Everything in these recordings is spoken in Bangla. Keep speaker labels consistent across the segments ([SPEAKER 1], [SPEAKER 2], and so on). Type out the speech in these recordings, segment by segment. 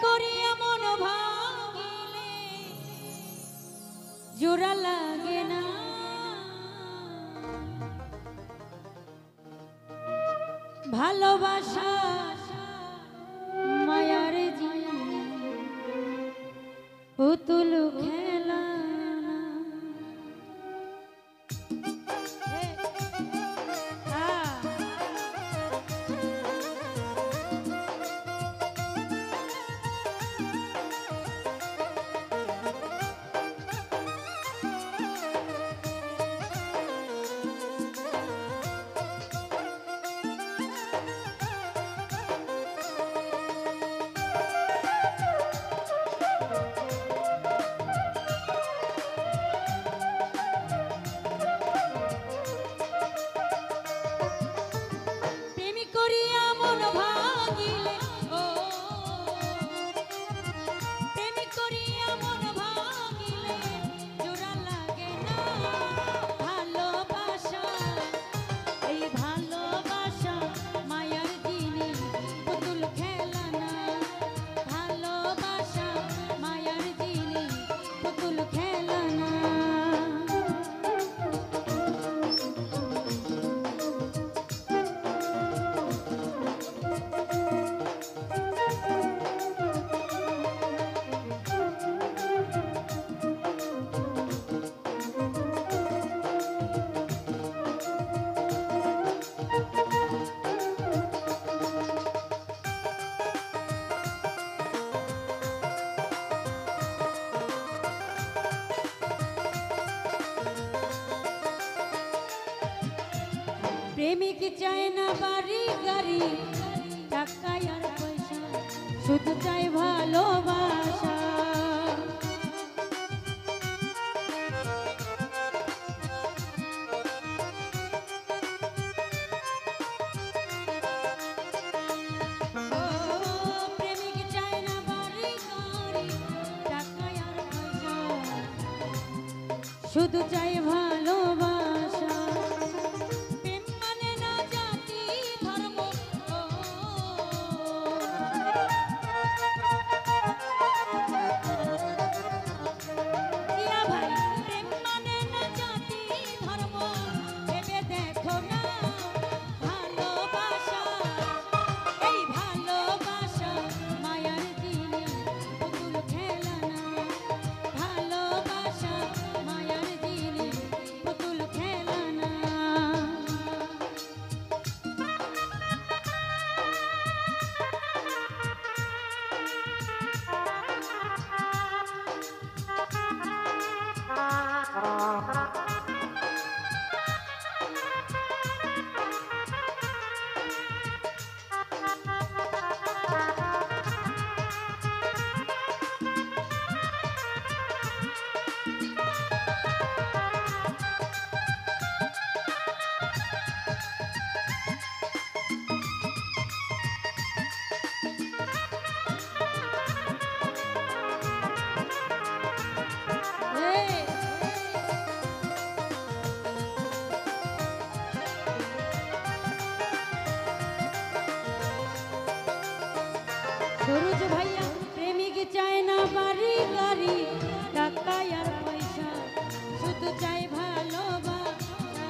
[SPEAKER 1] করিয়া মন ভাঙিলে জোড়া লাগে না, ভালোবাসা মায়ার পুতুল খেলা না। প্রেমিক চায় না বাড়ি গাড়ি টাকা আর পয়সা, শুধু চাই ভালোবাসা। প্রেমিক চায় না বাড়ি গাড়ি টাকা আর পয়সা, শুধু চাই ভালোবাসা। সরোজ ভাইয়া প্রেমিক চায় না বাড়ি গাড়ি টাকা আর পয়সা, শুধু চাই ভালোবাসা।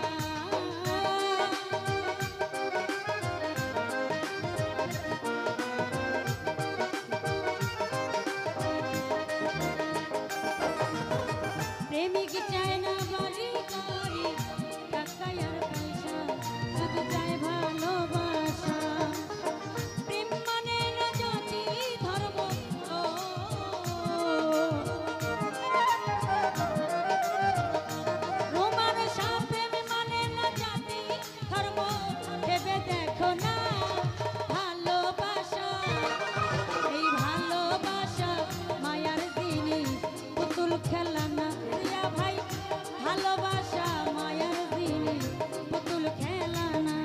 [SPEAKER 1] প্রেমিক চায় না বাড়ি গাড়ি টাকা আর পয়সা, শুধু চাই ভালোবাসা। খেলা না ভাই, ভালোবাসা মায়ার জিনিস, পুতুল খেলা না।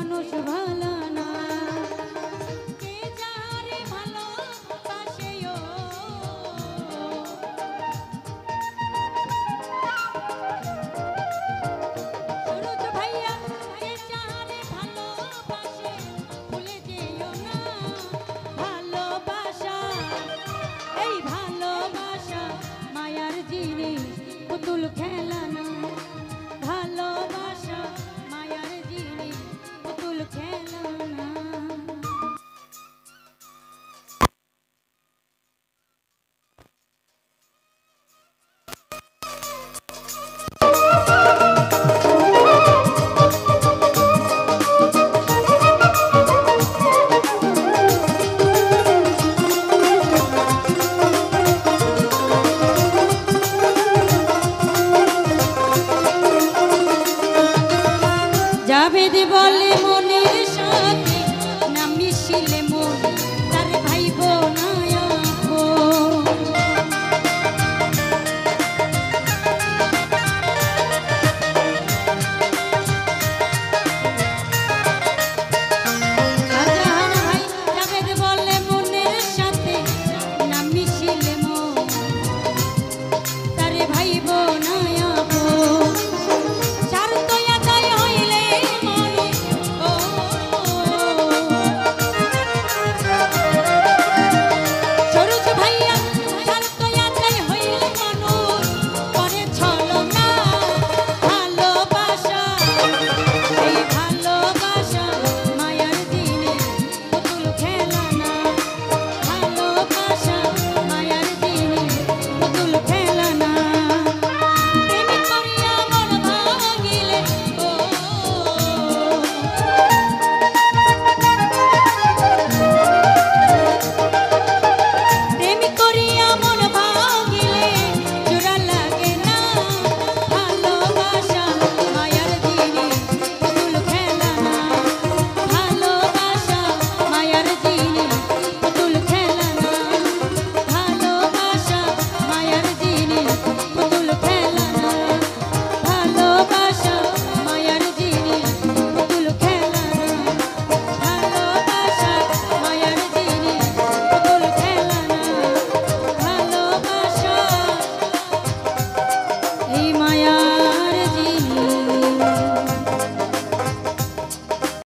[SPEAKER 1] মানুষ ভালো না কে যারে ভালোবাসেও সুরজ ভাইয়া কে যারে ভালোবাসে ভুলে যেও না ভালোবাসা এই ভালোবাসা মায়ার জিনিস পুতুল খেলা না ভালোবাসা মায়ার জিনিস পুতুল খেলা না জাভেদ বলে মনের সাথে না মিশিলে মন